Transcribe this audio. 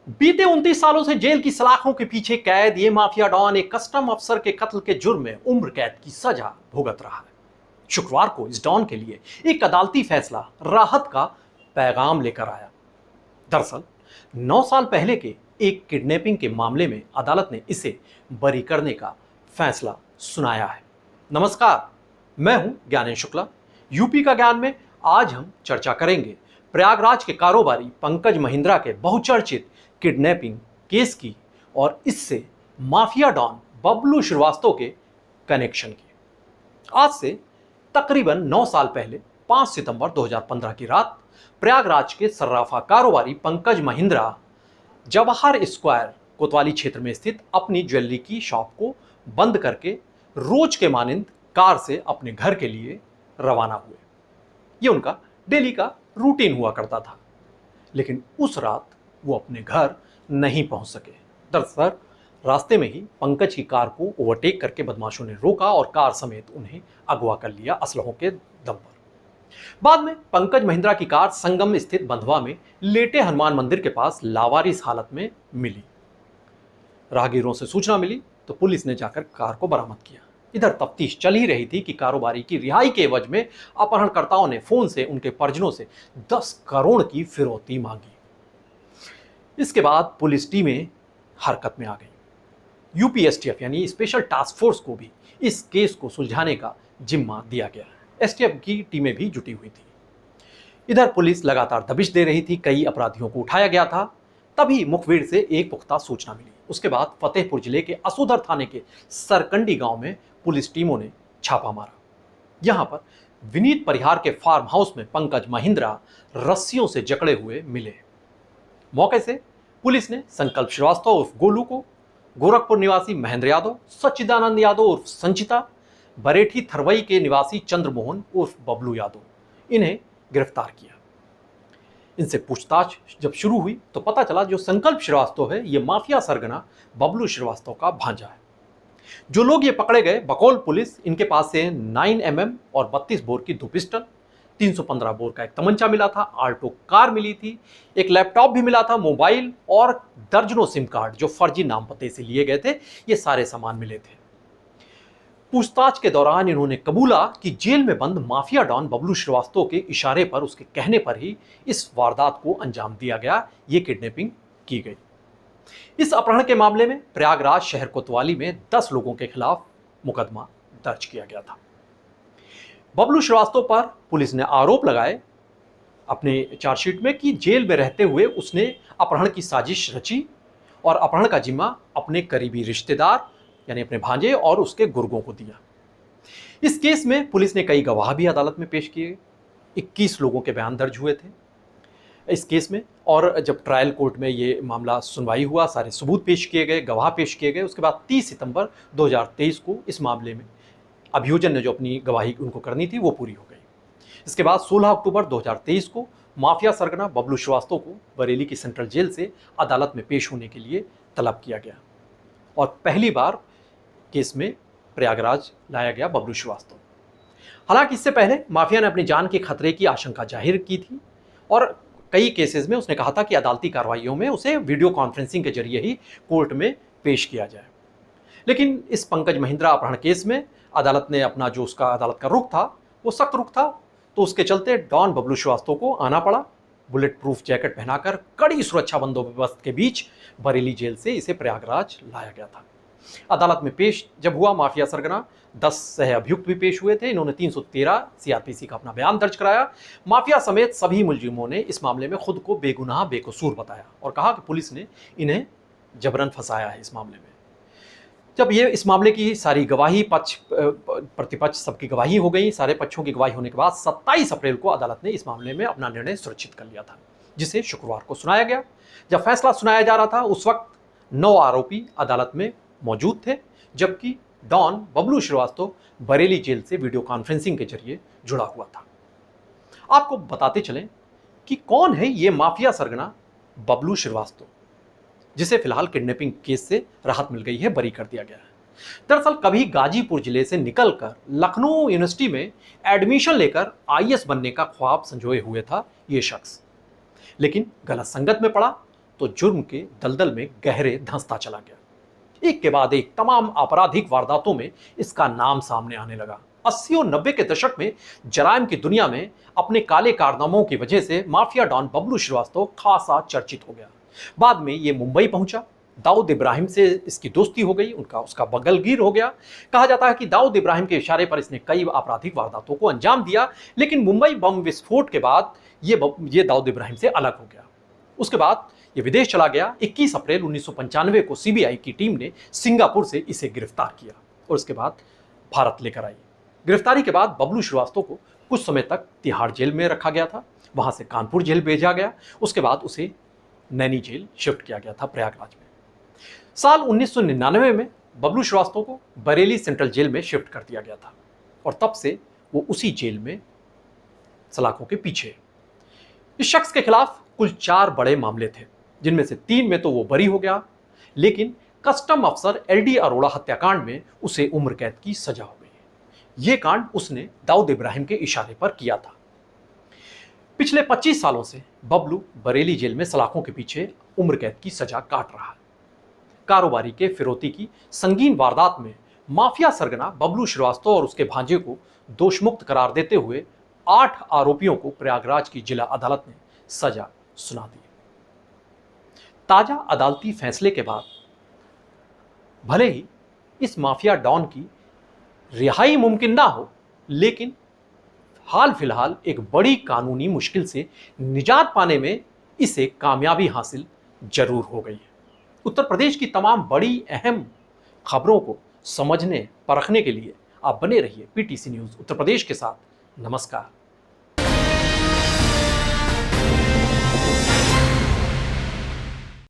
बीते 29 सालों से जेल की सलाखों के पीछे कैद ये माफिया डॉन एक कस्टम अफसर के कत्ल के जुर्म में उम्र कैद की सजा भुगत रहा है। शुक्रवार को इस डॉन के लिए एक अदालती फैसला राहत का पैगाम लेकर आया। दरअसल 9 साल पहले के एक किडनैपिंग के मामले में अदालत ने इसे बरी करने का फैसला सुनाया है। नमस्कार, मैं हूं ज्ञानेश शुक्ला। यूपी का ज्ञान में आज हम चर्चा करेंगे प्रयागराज के कारोबारी पंकज महिंद्रा के बहुचर्चित किडनैपिंग केस की और इससे माफिया डॉन बबलू श्रीवास्तव के कनेक्शन की। आज से तकरीबन 9 साल पहले 5 सितंबर 2015 की रात प्रयागराज के सर्राफा कारोबारी पंकज महिंद्रा जवाहर स्क्वायर कोतवाली क्षेत्र में स्थित अपनी ज्वेलरी की शॉप को बंद करके रोज के मानिंद कार से अपने घर के लिए रवाना हुए। यह उनका डेली का रूटीन हुआ करता था, लेकिन उस रात वो अपने घर नहीं पहुंच सके। दरअसल रास्ते में ही पंकज की कार को ओवरटेक करके बदमाशों ने रोका और कार समेत उन्हें अगवा कर लिया असलहों के दम पर। बाद में पंकज महिंद्रा की कार संगम स्थित बंधवा में लेटे हनुमान मंदिर के पास लावारिस हालत में मिली। राहगीरों से सूचना मिली तो पुलिस ने जाकर कार को बरामद किया। इधर तफ्तीश चल ही रही थी कि कारोबारी की रिहाई के एवज में अपहरणकर्ताओं ने फोन से उनके परिजनों से 10 करोड़ की फिरौती मांगी। इसके बाद पुलिस टीमें हरकत में आ गई। यूपी एसटीएफ यानी स्पेशल टास्क फोर्स को भी इस केस को सुलझाने का जिम्मा दिया गया। एसटीएफ की टीमें भी जुटी हुई थी। इधर पुलिस लगातार दबिश दे रही थी, कई अपराधियों को उठाया गया था। तभी मुखबिर से एक पुख्ता सूचना मिली। उसके बाद फतेहपुर जिले के असोदर थाने के सरकंडी गांव में पुलिस टीमों ने छापा मारा। यहां पर विनीत परिहार के फार्म हाउस में पंकज महिंद्रा रस्सियों से जकड़े हुए मिले। मौके से पुलिस ने संकल्प श्रीवास्तव उर्फ गोलू को, गोरखपुर निवासी महेंद्र यादव, सच्चिदानंद यादव उर्फ संचिता, बरेठी थरवई के निवासी चंद्रमोहन उर्फ बबलू यादव, इन्हें गिरफ्तार किया। इनसे पूछताछ जब शुरू हुई तो पता चला जो संकल्प श्रीवास्तव है ये माफिया सरगना बबलू श्रीवास्तव का भांजा है। जो लोग ये पकड़े गए, बकौल पुलिस इनके पास से 9mm और 32 बोर की 2 पिस्टल, 315 बोर का एक तमंचा मिला था, आल्टो कार मिली थी, एक लैपटॉप भी मिला था, मोबाइल और दर्जनों सिम कार्ड जो फर्जी नाम पते से लिए गए थे। ये सारे सामान मिले थे। पूछताछ के दौरान इन्होंने कबूला कि जेल में बंद माफिया डॉन बबलू श्रीवास्तव के इशारे पर, उसके कहने पर ही इस वारदात को अंजाम दिया गया, ये किडनैपिंग की गई। इस अपहरण के मामले में प्रयागराज शहर कोतवाली में 10 लोगों के खिलाफ मुकदमा दर्ज किया गया था। बबलू श्रीवास्तव पर पुलिस ने आरोप लगाए अपने चार्जशीट में कि जेल में रहते हुए उसने अपहरण की साजिश रची और अपहरण का जिम्मा अपने करीबी रिश्तेदार यानी अपने भांजे और उसके गुर्गों को दिया। इस केस में पुलिस ने कई गवाह भी अदालत में पेश किए। 21 लोगों के बयान दर्ज हुए थे इस केस में, और जब ट्रायल कोर्ट में ये मामला सुनवाई हुआ, सारे सबूत पेश किए गए, गवाह पेश किए गए। उसके बाद 30 सितंबर 2023 को इस मामले में अभियोजन ने जो अपनी गवाही उनको करनी थी वो पूरी हो गई। इसके बाद 16 अक्टूबर 2023 को माफिया सरगना बबलू श्रीवास्तव को बरेली की सेंट्रल जेल से अदालत में पेश होने के लिए तलब किया गया और पहली बार केस में प्रयागराज लाया गया बबलू श्रीवास्तव। हालांकि इससे पहले माफिया ने अपनी जान के खतरे की आशंका जाहिर की थी और कई केसेस में उसने कहा था कि अदालती कार्रवाइयों में उसे वीडियो कॉन्फ्रेंसिंग के जरिए ही कोर्ट में पेश किया जाए। लेकिन इस पंकज महिंद्रा अपहरण केस में अदालत ने अपना जो उसका अदालत का रुख था वो सख्त रुख था, तो उसके चलते डॉन बबलू श्रीवास्तव को आना पड़ा। बुलेट प्रूफ जैकेट पहनाकर कड़ी सुरक्षा बंदोबस्त के बीच बरेली जेल से इसे प्रयागराज लाया गया था। अदालत में पेश जब हुआ, माफिया सरगना 10 सह अभियुक्त भी पेश हुए थे। इन्होंने 313 सीआरपीसी का अपना बयान दर्ज कराया। माफिया समेत सभी मुलजिमों ने इस मामले में खुद को बेगुनाह बेकसूर बताया और कहा कि पुलिस ने इन्हें जबरन फंसाया है इस मामले में। जब ये इस मामले की सारी गवाही, पक्ष प्रतिपक्ष सबकी गवाही हो गई, सारे पक्षों की गवाही होने के बाद 27 अप्रैल को अदालत ने इस मामले में अपना निर्णय सुरक्षित कर लिया था, जिसे शुक्रवार को सुनाया गया। जब फैसला सुनाया जा रहा था उस वक्त 9 आरोपी अदालत में मौजूद थे, जबकि डॉन बबलू श्रीवास्तव बरेली जेल से वीडियो कॉन्फ्रेंसिंग के जरिए जुड़ा हुआ था। आपको बताते चलें कि कौन है ये माफिया सरगना बबलू श्रीवास्तव, जिसे फिलहाल किडनैपिंग केस से राहत मिल गई है, बरी कर दिया गया है। दरअसल कभी गाजीपुर जिले से निकलकर लखनऊ यूनिवर्सिटी में एडमिशन लेकर आईएएस बनने का ख्वाब संजोए हुए था ये शख्स, लेकिन गलत संगत में पड़ा तो जुर्म के दलदल में गहरे धंसता चला गया। एक के बाद एक तमाम आपराधिक वारदातों में इसका नाम सामने आने लगा। 80 और 90 के दशक में जराइम की दुनिया में अपने काले कारनामों की वजह से माफिया डॉन बबलू श्रीवास्तव खासा चर्चित हो गया। बाद में ये मुंबई पहुंचा। दाऊद इब्राहिम से इसकी दोस्ती हो गई, उसका बगलगीर हो गया। कहा जाता है कि दाऊद इब्राहिम के इशारे पर इसने कई आपराधिक वारदातों को अंजाम दिया, लेकिन मुंबई बम विस्फोट के बाद ये दाऊद इब्राहिम से अलग हो गया। उसके बाद ये विदेश चला गया। 21 अप्रैल 1995 को सीबीआई की टीम ने सिंगापुर से इसे गिरफ्तार किया और उसके बाद भारत लेकर आई। गिरफ्तारी के बाद बबलू श्रीवास्तव को कुछ समय तक तिहाड़ जेल में रखा गया था, वहां से कानपुर जेल भेजा गया। उसके बाद उसे नैनी जेल शिफ्ट किया गया था प्रयागराज में। साल 1999 में बबलू श्रीवास्तव को बरेली सेंट्रल जेल में शिफ्ट कर दिया गया था और तब से वो उसी जेल में सलाखों के पीछे। इस शख्स के खिलाफ कुल 4 बड़े मामले थे, जिनमें से 3 में तो वो बरी हो गया, लेकिन कस्टम अफसर एलडी अरोड़ा हत्याकांड में उसे उम्र कैद की सजा हो गई। यह कांड उसने दाऊद इब्राहिम के इशारे पर किया था। पिछले 25 सालों से बबलू बरेली जेल में सलाखों के पीछे उम्र कैद की सजा काट रहा है। कारोबारी के फिरौती की संगीन वारदात में माफिया सरगना बबलू श्रीवास्तव और उसके भांजे को दोषमुक्त करार देते हुए 8 आरोपियों को प्रयागराज की जिला अदालत ने सजा सुना दी। ताजा अदालती फैसले के बाद भले ही इस माफिया डॉन की रिहाई मुमकिन ना हो, लेकिन हाल फिलहाल एक बड़ी कानूनी मुश्किल से निजात पाने में इसे कामयाबी हासिल जरूर हो गई है। उत्तर प्रदेश की तमाम बड़ी अहम खबरों को समझने परखने के लिए आप बने रहिए पीटीसी न्यूज़ उत्तर प्रदेश के साथ। नमस्कार।